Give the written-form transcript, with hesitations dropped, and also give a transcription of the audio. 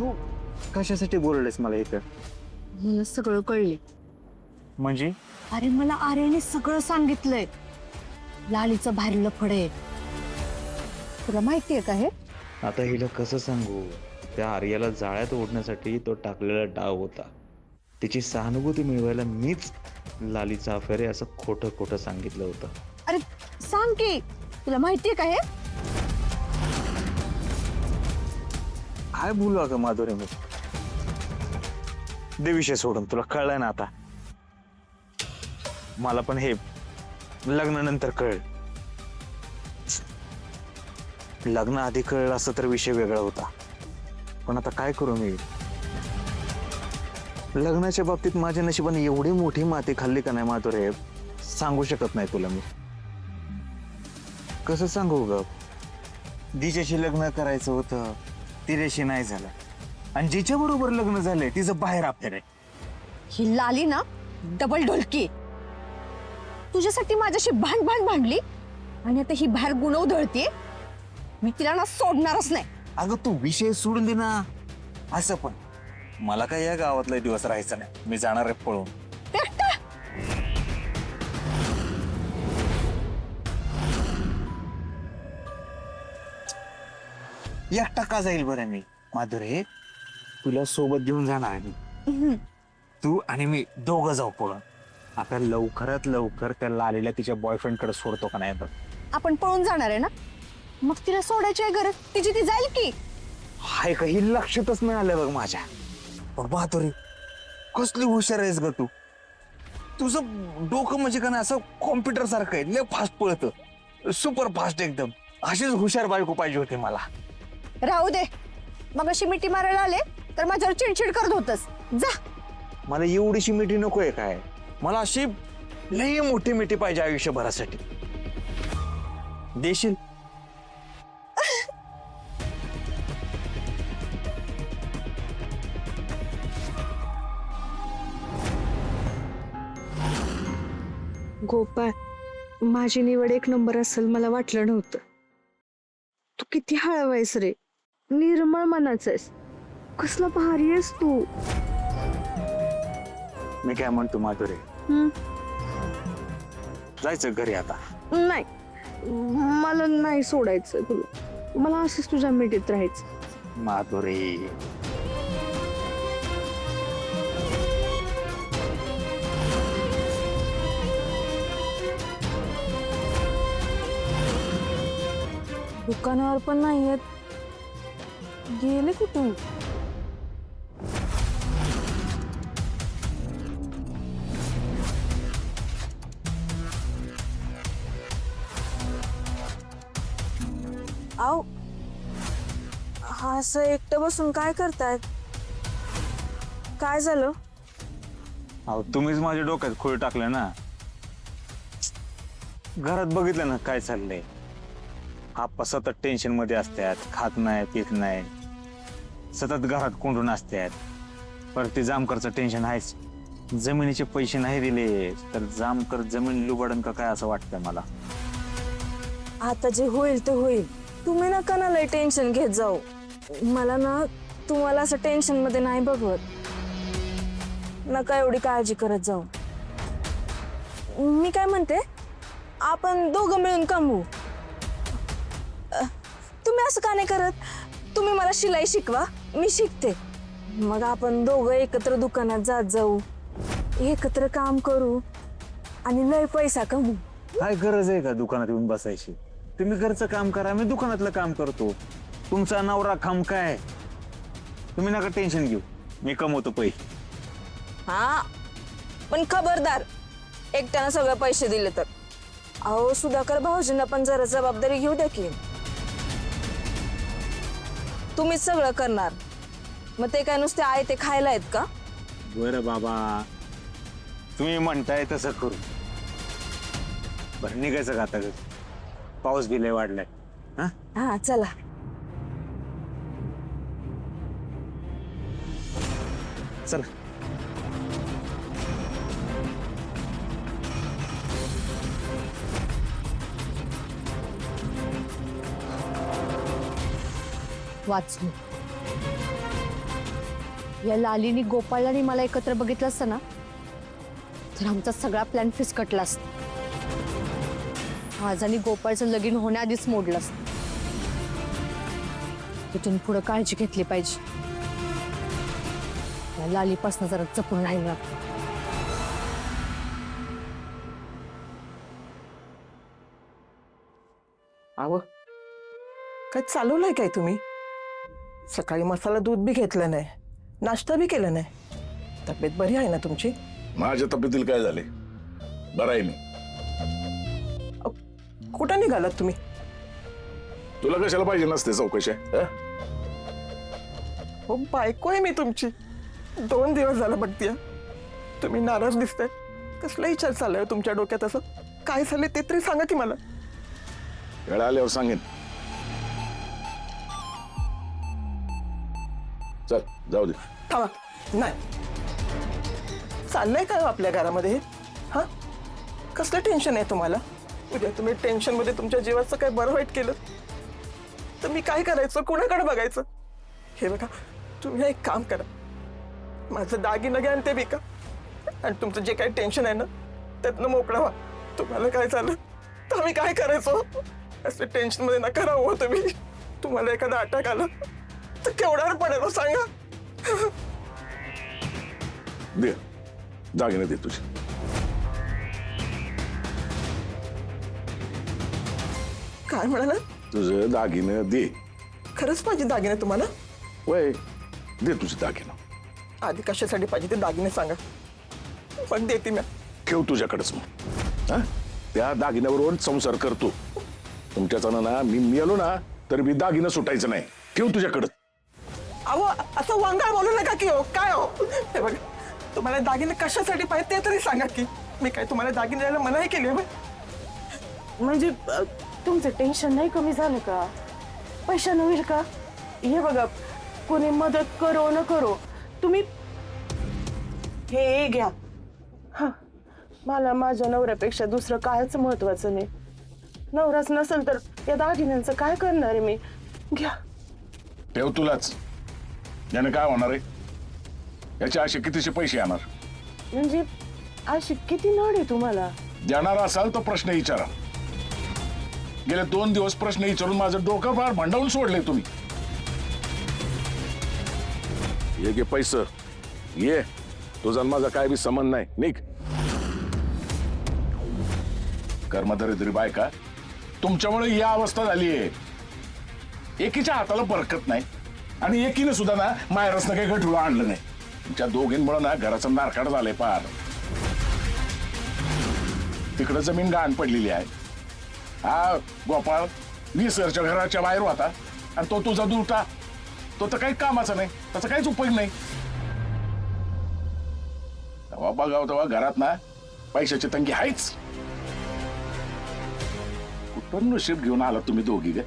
तू कशासाठी बोललेस मला इथं? मला सगळं कळले. म्हणजे अरे मला आर्याने सगळं सांगितलंय. लालीचं बाहेर लफड आहे. तुला माहितीये का हे? आता हिला कसं सांगू? त्या आर्याला जाळ्यात ओढण्यासाठी तो टाकलेला डाव होता. तिची सहानुभूती मिळवायला मीच लालीचा अफेअर आहे असं खोटं खोटं सांगितलं होतं. अरे सांग की, तुला माहितीये का हे? काय बोलू अगं माधुरी मी? दे विषय सोडून, तुला कळलंय ना आता. मला पण हे लग्नानंतर कळलं. लग्न आधी कळलं असं तर विषय वेगळा होता. पण आता काय करू मी? लग्नाच्या बाबतीत माझ्या नशिबाने एवढी मोठी माती खाल्ली का नाही माधुरे, सांगू शकत नाही तुला मी. कसं सांगू ग? जिच्याशी लग्न करायचं होतं तिच्याशी नाही झालं, आणि जिच्या बरोबर लग्न झालंय तिचं बाहेर अफेअर आहे. ही लाली ना डबल ढोलकी. तुझ्यासाठी माझ्याशी भांडली आणि आता ही बाहेर गुण उधळतीये. मी तिला ना सोडणारच नाही. अगं तू विषय सोडून दे ना. असं पण मला काय या गावातला दिवस राहायचा नाही. मी जाणार आहे पळून. एकटा एकटा का जाईल बरं मी? माधुरे, तुला सोबत घेऊन जाणार आहे मी. तू आणि मी दोघं जाऊ पळून. आता लवकरात लवकर त्या लालीला तिच्या बॉयफ्रेंड कडे सोडतो का नाही बघ. आपण पळून जाणार आहे ना, मग तिला सोडायची आहे गरज. तिची ती जाईल की. हाय का, ही लक्षातच नाही आलं बघ माझ्या. पण माधुरी, कसली हुशार आहेस ग तू. तुझं डोकं म्हणजे का नाही असं कॉम्प्युटर सारखं आहे. लय फास्ट पळतं, सुपर फास्ट एकदम. अशीच हुशार बायको पाहिजे होती मला. राहू दे. मग अशी मिठी मारायला आले तर माझ्यावर चिडचिड करत होतस. जा. मला एवढीशी मिठी नकोय काय. मला अशी लई मोठी मिठी पाहिजे आयुष्यभरासाठी. देशील? गोपाळ, माझी निवड एक नंबर असेल मला वाटलं नव्हतं. तू किती हळवायस रे, निर्मळ मनाचा आहेस. कसला भारी आहेस तू. मी काय म्हणतो माधुरे, जायचं घरी आता. नाही, मला नाही सोडायचं तुला. मला असंच तुझ्या मिठीत राहायचं. माधुरे, दुकानावर पण नाहीयेत. गेले कुठून? आव, हा असं एकटं बसून काय करतायत? काय झालं? अहो तुम्हीच माझ्या डोक्यात खोळ टाकलं ना. घरात बघितलं ना काय चाललंय. आप्पा सतत टेन्शन मध्ये असतात, खात नाही पित नाही, सतत घरात कोंडून असतात. परत ते जामकरचं टेन्शन आहेच. जमिनीचे पैसे नाही दिले तर जामकर जमीन लुबाडन का काय असं वाटतंय मला. आता जे होईल ते होईल. तुम्ही नका ना लय टेन्शन घेत जाऊ. मला ना तुम्हाला असं टेन्शन मध्ये नाही बघवत. नका एवढी काळजी करत जाऊ. मी काय म्हणते, आपण दोघं मिळून कमवू. तुम्ही असं का नाही करत? तुम्ही मला शिलाई शिकवा, मी शिकते. मग आपण दोघं एकत्र दुकानात जात जाऊ, एकत्र काम करू आणि लय पैसा कमवू. काय गरज आहे का दुकानात येऊन बसायची? तुम्ही घरचं काम करा, मी दुकानातलं काम करतो. तुमचा नवरा खाम काय, तुम्ही नका टेन्शन घेऊ, मी कमवतो पैसे. हा, पण खबरदार एकट्यानं सगळे पैसे दिले तर. अहो सुधाकर भाऊजींना पण जरा जबाबदारी घेऊ द्या की. तुम्हीच सगळं करणार, मग ते काय नुसते आहे ते खायला आहेत का? बरं बाबा, तुम्ही म्हणताय तसं करू. बरं निघायचं का आता? पाऊस बी लय वाढलाय. हा चला. चल. वाचलो. या लालीनी गोपाळ आणि मला एकत्र बघितलं असतं ना तर आमचा सगळा प्लॅन फिसकटला असता. आज आणि गोपाळचं लगीन होण्याआधीच मोडलं असतं. तिथून पुढे काळजी घेतली पाहिजे. या लालीपासून जरा जपून राहिलं. आव काय चालवलंय काय तुम्ही? सकाळी मसाला दूध बी घेतलं नाही, नाश्ता बी केला नाही. तब्येत बरी आहे ना तुमची? माझ्या तब्येतील काय झाले? बरं आहे मी. कुठं निघालात तुम्ही? तुला कशाला पाहिजे नसते चौकशी? हो बायको आहे मी तुमची. 2 दिवस झालं बघतीय. तुम्ही नाराज दिसताय. कसला विचार चाललाय तुमच्या डोक्यात? असं काय झाले ते तरी सांगा की मला. वेळ आल्यावर सांगेन. चल जाऊ दे. थांबा. नाही चाललंय काय हो आपल्या घरामध्ये? हा कसलं टेन्शन आहे तुम्हाला? उद्या तुम्ही टेन्शन मध्ये तुमच्या जीवाचं काय बरं वाईट केलं तर मी काय करायचं? कोणाकडे बघायचं? हे बघा तुम्ही एक काम करा, माझं दागिनं घ्या आणि ते विका आणि तुमचं जे काही टेन्शन आहे ना त्यातनं मोकळा व्हा. तुम्हाला काय झालं तर आम्ही काय करायचो? असं टेन्शन मध्ये नका राहू हो तुम्ही. तुम्हाला एखादा अटॅक आला तर केवढ्यावर पडेल हो सांगा. दे दागिने दे तुझे. काय म्हणाला? तुझं दागिने दे. खरंच पाहिजे दागिने तुम्हाला? वय दे तुझे दागिने. आधी कशासाठी पाहिजे ते दागिने सांगा, पण देते मी. ठेव तुझ्याकडेच मग. हा त्या दागिन्यावरून संसार करतो. तुमच्याचं ना मी मिळालो ना तर मी दागिनं सुटायचं नाही. ठेव तुझ्याकडं. अहो असं वांगाळ बोलू नका की हो. काय हो हे बघा, तुम्हाला दागिने कशासाठी पाहिजे ते तरी सांगा की. मी काय तुम्हाला दागिने द्यायला मनाही केली आहे? म्हणजे तुमचं टेन्शन नाही कमी झालं का? पैशानं होईल का? हे बघा, कोणी मदत करो न करो तुम्ही हे घ्या. हा मला माझ्या नवऱ्यापेक्षा दुसरं कायच महत्वाचं नाही. नवराच नसेल तर या दागिन्यांचं काय करणार आहे मी? घ्या. ठेव तुलाच. याने काय होणार आहे? याचे असे कितीचे पैसे येणार? म्हणजे अशी किती नाड आहे तुम्हाला? देणार असाल तर प्रश्न विचारा. गेले 2 दिवस प्रश्न विचारून माझं डोकं फार भंडावून सोडले तुम्ही. ये घे पैसे. ये तुझा माझा काय बी संबंध नाही. निघ. कर्मदरिद्री बायका तुमच्यामुळे ही अवस्था झाली आहे. एकीच्या हाताला बरकत नाही आणि एकीने सुद्धा ना माहेरसनं काही गठुळं आणलं नाही. तुमच्या दोघींमुळे ना घराचं नारकाट झालंय पार. तिकडे जमीन गहाण पडलेली आहे. हा गोपाळ 20 घराच्या बाहेर होता आणि तो तुझा दुटा. तो तर काही कामाचा नाही, त्याचा काहीच उपयोग नाही. तेव्हा बघाव तेव्हा घरात ना पैशाची तंगी आहेच. कुठं नशीब घेऊन आला तुम्ही दोघी ग?